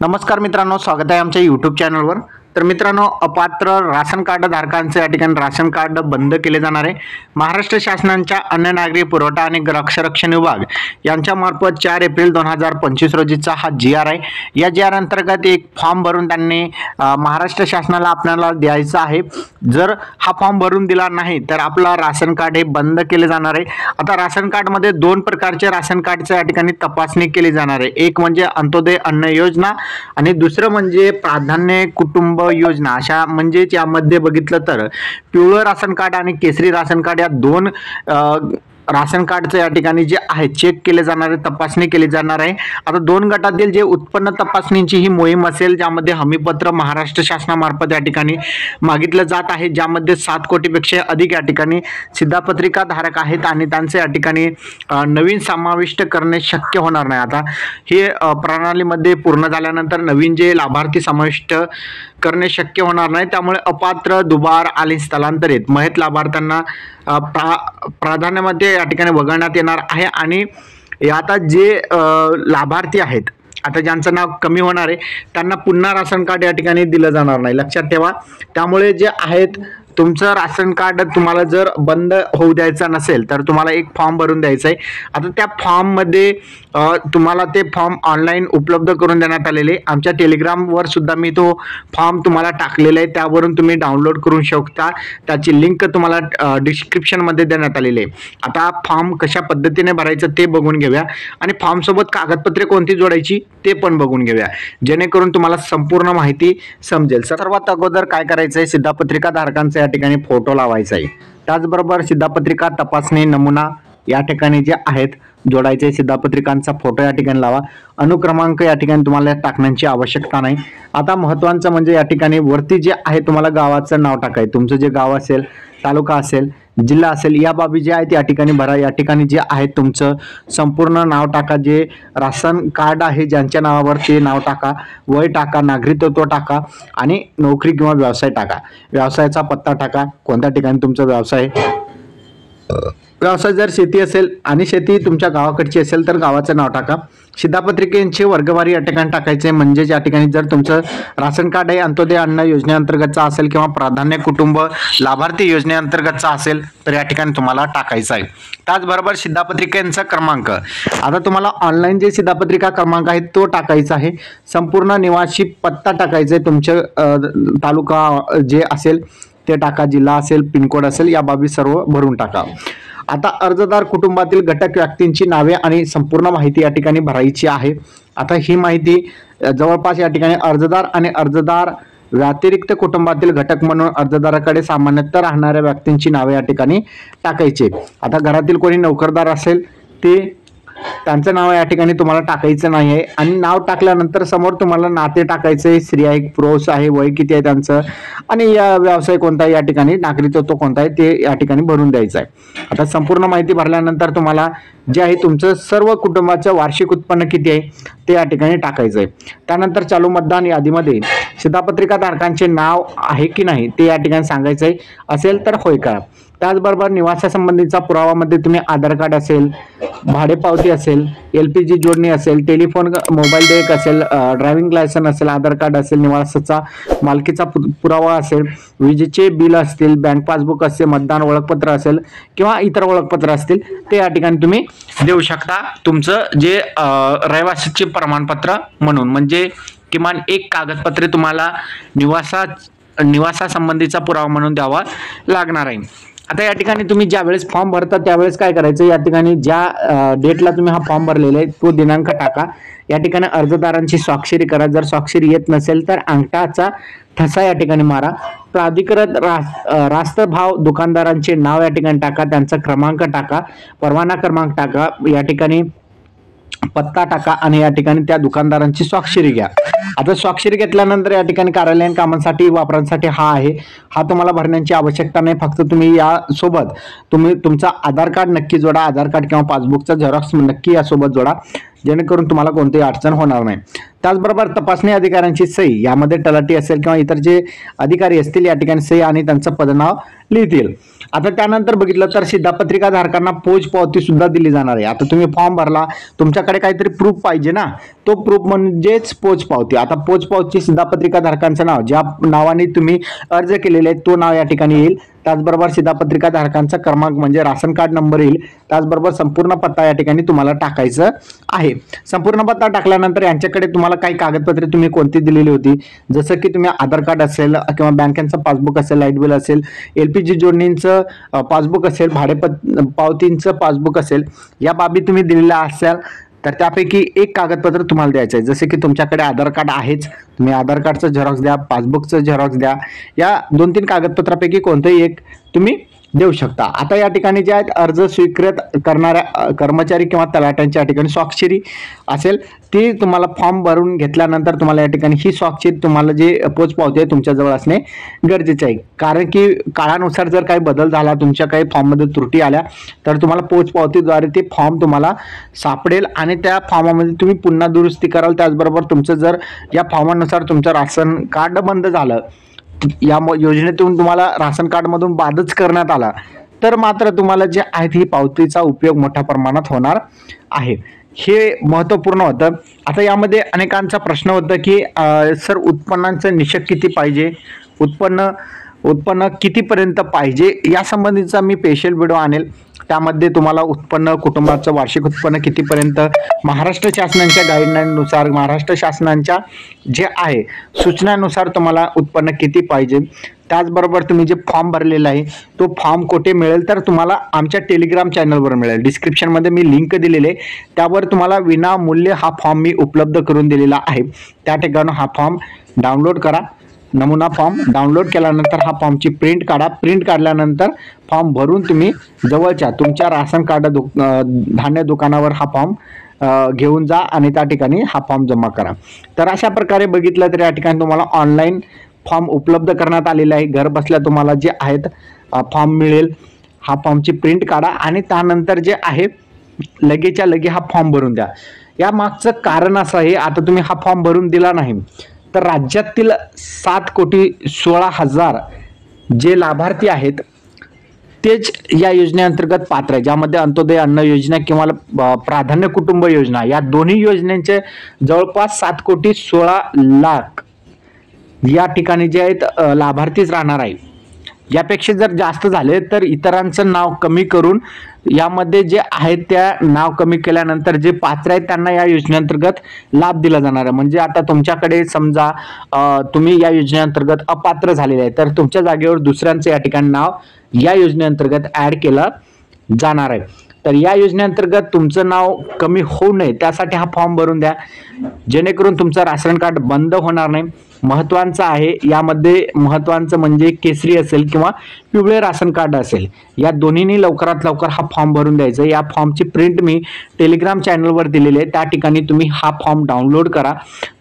नमस्कार मित्रांनो, स्वागत आहे आमच्या यूट्यूब चॅनलवर। तर मित्रांनो, अपात्र राशन कार्ड धारकांचे या ठिकाणी राशन कार्ड बंद केले जाणार आहे। महाराष्ट्र शासनाच्या अन्न नागरी पुरवठा आणि ग्राहक संरक्षण विभाग यांच्या मार्फत 4 एप्रिल 2025 रोजीचा हा GR आहे। या GR अंतर्गत एक फॉर्म भरून त्यांनी महाराष्ट्र शासनाला आपल्याला द्यायचा आहे। जर हा फॉर्म भरून दिला नाही तर आपला राशन कार्ड हे बंद केले जाणार आहे। आता राशन कार्ड मध्ये 2 प्रकारचे राशन कार्डच्या या ठिकाणी तपासणी केली जाणार आहे। एक म्हणजे अंत्योदय अन्न योजना आणि दुसरं म्हणजे प्राधान्य कुटुंब योजना। अशा म्हणजे यामध्ये बघितलं तर पिवळं राशन कार्ड आणि केसरी राशन कार्ड या 2 राशन कार्डचे या ठिकाणी जे आहे चेक केले जाणार आहे, तपासणी केली जाणार आहे। आता 2 गटातील जे उत्पन्न तपासणीची ही मोहीम असेल, ज्यामध्ये हमीपत्र महाराष्ट्र शासनामार्फत या ठिकाणी मागितलं जात आहे, ज्यामध्ये 7 कोटीपेक्षा अधिक या ठिकाणी शिधापत्रिका धारक आहेत आणि त्यांचे या ठिकाणी नवीन समाविष्ट करणे शक्य होणार नाही। आता हे प्रणालीमध्ये पूर्ण झाल्यानंतर नवीन जे लाभार्थी समाविष्ट करणे शक्य होणार नाही। त्यामुळे अपात्र, दुबार आणि स्थलांतरित महिला लाभार्थ्यांना प्राधान्यामध्ये या ठिकाणी वगळण्यात येणार आहे। आणि आता जे लाभार्थी आहेत, आता ज्यांचं नाव कमी होणार आहे, त्यांना पुन्हा राशन कार्ड या ठिकाणी दिलं जाणार नाही, लक्षात ठेवा। त्यामुळे जे आहेत, तुमचं राशन कार्ड तुम्हाला जर बंद होऊ द्यायचं नसेल तर तुम्हाला एक फॉर्म भरून द्यायचा आहे। आता त्या फॉर्ममध्ये तुम्हाला ते फॉर्म ऑनलाईन उपलब्ध करून देण्यात आलेले। आमच्या टेलिग्रामवर सुद्धा मी तो फॉर्म तुम्हाला टाकलेला आहे, त्यावरून तुम्ही डाउनलोड करू शकता। त्याची लिंक तुम्हाला डिस्क्रिप्शनमध्ये देण्यात आलेली आहे। आता फॉर्म कशा पद्धतीने भरायचं ते बघून घेऊया आणि फॉर्मसोबत कागदपत्रे कोणती जोडायची ते पण बघून घेऊया, जेणेकरून तुम्हाला संपूर्ण माहिती समजेल। सर्वात अगोदर काय करायचं आहे, शिधापत्रिका धारकांचा या ठिकाणी फोटो लावायचा आहे। त्याचबरोबर शिधापत्रिका तपासणी नमुना या ठिकाणी जे आहेत जोडायचे, शिधापत्रिकांचा फोटो या ठिकाणी लावा। अनुक्रमांक या ठिकाणी तुम्हाला टाकण्याची आवश्यकता नाही। आता महत्त्वाचं म्हणजे या ठिकाणी वरती जे आहे तुम्हाला गावाचं नाव टाकायचं, तुमचं जे गाव असेल, तालुका असेल, जिल्हा असेल, या बाबी जे आहेत या ठिकाणी भरा। या ठिकाणी जे आहे तुमचं संपूर्ण नाव टाका, जे राशन कार्ड आहे ज्यांच्या नावावर ते नाव टाका, वय टाका, नागरिकत्व टाका आणि नोकरी किंवा व्यवसाय टाका, व्यवसायाचा पत्ता टाका, कोणत्या ठिकाणी तुमचा व्यवसाय जर शेती असेल आणि शेती तुमच्या गावाकडची असेल तर गावाचं नाव टाका। शिधापत्रिकेचे वर्गवारी या ठिकाणी टाकायचे, म्हणजे या ठिकाणी जर तुमचं राशन कार्ड आहे अंत्योदय अन्न योजनेअंतर्गतचा असेल किंवा प्राधान्य कुटुंब लाभार्थी योजनेअंतर्गतचा असेल तर या ठिकाणी तुम्हाला टाकायचं आहे। त्याचबरोबर शिधापत्रिकेचा क्रमांक, आता तुम्हाला ऑनलाईन जे शिधापत्रिका क्रमांक आहे तो टाकायचा आहे। संपूर्ण निवासी पत्ता टाकायचा आहे, तुमचं तालुका जे असेल ते टाका, जिल्हा असेल, पिनकोड असेल, या बाबी सर्व भरून टाका। आता अर्जदार कुटुंबातील घटक व्यक्तींची नावे आणि संपूर्ण माहिती या ठिकाणी भरायची आहे। आता ही माहिती जवळपास या ठिकाणी अर्जदार आणि अर्जदार व्यतिरिक्त कुटुंबातील घटक म्हणून अर्जदाराकडे सामान्यतः राहणाऱ्या व्यक्तींची नावे या ठिकाणी टाकायचे। आता घरातील कोणी नोकरदार असेल ते त्यांचं नाव या ठिकाणी तुम्हाला टाकायचं नाही आहे। आणि नाव टाकल्यानंतर समोर तुम्हाला नाते टाकायचे, स्त्री आहे, पुरुष आहे, वय किती आहे त्यांचं, आणि या व्यवसाय कोणता आहे, या ठिकाणी नागरिकत्व कोणता आहे ते या ठिकाणी भरून द्यायचं आहे। आता संपूर्ण माहिती भरल्यानंतर तुम्हाला जे आहे तुमचं सर्व कुटुंबाचं वार्षिक उत्पन्न किती आहे ते या ठिकाणी टाकायचं आहे। त्यानंतर चालू मतदान यादीमध्ये शिधापत्रिका धारकांचे नाव आहे की नाही ते या ठिकाणी सांगायचं आहे, असेल तर होय करा। त्याचबरोबर निवासासंबंधीचा पुरावामध्ये तुम्ही आधार कार्ड असेल, भाडेपावती असेल, LPG जोडणी असेल, टेलिफोन मोबाईल देयक असेल, ड्रायव्हिंग लायसन असेल, आधार कार्ड असेल, निवासाचा मालकीचा पुरावा असेल, विजेचे बिल असतील, बँक पासबुक असेल, मतदान ओळखपत्र असेल किंवा इतर ओळखपत्र असतील ते या ठिकाणी तुम्ही देऊ शकता। तुमचं जे रहिवासीचे प्रमाणपत्र म्हणून, म्हणजे किमान एक कागदपत्रे तुम्हाला निवासासंबंधीचा पुरावा म्हणून द्यावा लागणार आहे। आता या ठिकाणी तुम्ही ज्या वेळेस फॉर्म भरता त्यावेळेस काय करायचं, या ठिकाणी ज्या डेटला तुम्ही हा फॉर्म भरलेला आहे तो दिनांक टाका। या ठिकाणी अर्जदारांची स्वाक्षरी करा, जर स्वाक्षरी येत नसेल तर अंगठाचा ठसा या ठिकाणी मारा। प्राधिकृत रास्त भाव दुकानदारांचे नाव या ठिकाणी टाका, त्यांचा क्रमांक टाका, परवाना क्रमांक टाका, या ठिकाणी पत्ता टाका आणि या ठिकाणी त्या दुकानदारांची स्वाक्षरी घ्या। आता स्वाक्षरी घेतल्यानंतर या ठिकाणी कार्यालयीन कामांसाठी वापरण्यासाठी हा आहे, हा तुम्हाला भरण्याची आवश्यकता नाही। फक्त तुम्ही या सोबत तुमचा आधार कार्ड नक्की जोडा, आधार कार्ड किंवा पासबुकचा झेरॉक्स नक्की यासोबत जोडा। जेणेकरून तुम्हाला कोणतीही अडचण होणार नाही. त्याचबरोबर तपासणी अधिकाऱ्यांची सही, यामध्ये तलाठी असेल किंवा इतर जे अधिकारी असतील या ठिकाणी सही आणि त्यांचं पदनाव लिहितील. आता त्यानंतर बघितलं तर शिधापत्रिका धारकांना पोच पावती सुद्धा दिली जाणार आहे. आता तुम्ही फॉर्म भरला, तुमच्याकडे काहीतरी प्रूफ पाहिजे ना, तो प्रूफ म्हणजेच पोच पावती. आता पोच पावती शिधापत्रिका धारकांचं नाव, ज्या नावाने तुम्ही अर्ज केलेले आहे तो नाव या ठिकाणी येईल. त्याचबरोबर शिधापत्रिका धारकांचा क्रमांक म्हणजे राशन कार्ड नंबर येईल. त्याचबरोबर संपूर्ण पत्ता या ठिकाणी तुम्हाला टाकायचं आहे. संपूर्ण पत्ता टाकल्यानंतर यांच्याकडे तुम्हाला काही कागदपत्रे तुम्ही कोणती दिलेली होती, जसं की तुम्ही आधार कार्ड असेल किंवा बँकेचं पासबुक असेल, लाईट बिल असेल, LPG जोडणीचं पासबुक असेल, पावतींचं पासबुक असेल, या बाबी तुम्ही दिलेल्या असाल तर त्यापैकी एक कागदपत्र तुम्हाला द्यायचं आहे. जसे की तुमच्याकडे आधार कार्ड आहेच, तुम्ही आधार कार्डचं झेरॉक्स द्या, पासबुकचं झेरॉक्स द्या. या 2-3 कागदपत्रापैकी कोणतंही एक तुम्ही देऊ शकता. आता या ठिकाणी जे आहेत अर्ज स्वीकृत करणाऱ्या कर्मचारी किंवा तलाट्यांच्या या ठिकाणी स्वाक्षरी असेल ती तुम्हाला फॉर्म भरून घेतल्यानंतर तुम्हाला या ठिकाणी ही स्वाक्षरी तुम्हाला जे पोच पावती आहे तुमच्याजवळ असणे गरजेचे आहे. कारण की काळानुसार जर काही बदल झाला, तुमच्या काही फॉर्ममध्ये त्रुटी आल्या तर तुम्हाला पोच पावतीद्वारे ते फॉर्म तुम्हाला सापडेल आणि त्या फॉर्मामध्ये तुम्ही पुन्हा दुरुस्ती कराल. त्याचबरोबर तुमचं जर या फॉर्मानुसार तुमचं राशन कार्ड बंद झालं, या योजनेतून तुम्हाला राशन कार्डमधून बादच करण्यात आला तर मात्र तुम्हाला जे आहे ही पावतीचा उपयोग मोठ्या प्रमाणात होणार आहे. हे महत्त्वपूर्ण होतं. आता यामध्ये अनेकांचा प्रश्न होता की सर उत्पन्नाचं निकष किती पाहिजे, उत्पन्न कितीपर्यंत पाहिजे, या संबंधीचा मी स्पेशल व्हिडिओ आणेल. त्यामध्ये तुम्हाला उत्पन्न, कुटुंबाचं वार्षिक उत्पन्न कितीपर्यंत, महाराष्ट्र शासनाच्या गाईडलाईननुसार, महाराष्ट्र शासनाच्या जे आहे सूचनानुसार तुम्हाला उत्पन्न किती पाहिजे, त्याचबरोबर तुम्ही जे फॉर्म भरलेला आहे तो फॉर्म कुठे मिळेल तर तुम्हाला आमच्या टेलिग्राम चॅनलवर मिळेल. डिस्क्रिप्शनमध्ये मी लिंक दिलेली आहे, त्यावर तुम्हाला विनामूल्य हा फॉर्म मी उपलब्ध करून दिलेला आहे. त्या ठिकाणी हा फॉर्म डाउनलोड करा. नमुना फॉर्म डाउनलोड केल्यानंतर हा फॉर्मची प्रिंट काढा. प्रिंट काढल्यानंतर फॉर्म भरून तुम्ही जवळच्या तुमच्या राशन कार्ड धान्य दुकानावर हा फॉर्म घेऊन जा आणि त्या ठिकाणी हा फॉर्म जमा करा. तर अशा प्रकारे बघितलं तर या ठिकाणी तुम्हाला ऑनलाईन फॉर्म उपलब्ध करण्यात आलेला आहे. घर बसल्या तुम्हाला जे आहेत फॉर्म मिळेल. हा फॉर्मची प्रिंट काढा आणि त्यानंतर जे आहे लगेच्या लगे हा फॉर्म भरून द्या. या मागचं कारण असं आहे, आता तुम्ही हा फॉर्म भरून दिला नाही तर राज्यातील 7,16,000 जे लाभार्थी आहेत तेच या योजनेअंतर्गत पात्र आहे, ज्यामध्ये अंत्योदय अन्न योजना किंवा प्राधान्य कुटुंब योजना या दोन्ही योजनेचे जवळपास 7,16,00,000 या ठिकाणी जे आहेत लाभार्थीच राहणार आहे. यापेक्षा जर जास्त झाले तर इतरांचं नाव कमी करून यामध्ये जे आहेत त्या नाव कमी केल्यानंतर जे पात्र आहेत त्यांना या योजनेअंतर्गत लाभ दिला जाणार आहे. म्हणजे आता तुमच्याकडे समजा तुम्ही या योजनेअंतर्गत अपात्र झालेले आहे तर तुमच्या जागेवर दुसऱ्यांचं या ठिकाणी नाव या योजनेअंतर्गत ऍड केलं जाणार आहे. तर या योजनेअंतर्गत तुमचं नाव कमी होऊ नये त्यासाठी हा फॉर्म भरून द्या, जेणेकरून तुमचं राशन कार्ड बंद होणार नाही. महत्त्वाचं आहे, यामध्ये महत्त्वाचं म्हणजे केसरी असेल किंवा पिवळे राशन कार्ड असेल, या दोन्हींनी लवकरात लवकर हा फॉर्म भरून द्यायचा. या फॉर्मची प्रिंट मी टेलिग्राम चॅनलवर दिलेली आहे, त्या ठिकाणी तुम्ही हा फॉर्म डाउनलोड करा.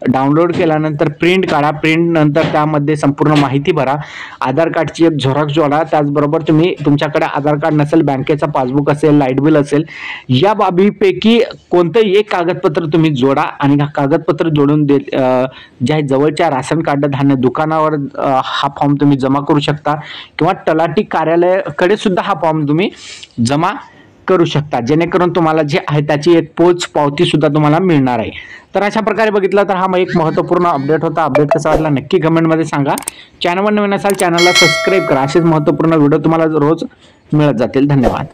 डाउनलोड केल्यानंतर प्रिंट काढा. प्रिंट नंतर त्यामध्ये संपूर्ण माहिती भरा. आधार कार्डची एक झेरॉक्स जोडा. त्याचबरोबर तुम्ही तुमच्याकडे आधार कार्ड नसेल, बँकेचा पासबुक असेल, लाईट बिल असेल, या बाबीपैकी कोणतंही एक कागदपत्र तुम्ही जोडा आणि हा कागदपत्र जोडून ज्या जवळच्या राशन कार्ड धान्य दुकानावर हा फॉर्म तुम्ही जमा करू शकता किंवा तलाठी कार्यालयाकडे सुद्धा हा फॉर्म तुम्ही जमा करू शकता, जेणेकरून तुम्हाला जे आहे त्याची एक पोच पावती सुद्धा तुम्हाला मिळणार आहे. तर अशा प्रकारे बघितलं तर हा एक महत्त्वपूर्ण अपडेट होता. अपडेट कसा वाटला नक्की कमेंटमध्ये सांगा. चॅनलवर नवीन असाल चॅनलला सबस्क्राईब करा. असेच महत्त्वपूर्ण व्हिडिओ तुम्हाला रोज मिळत जातील. धन्यवाद.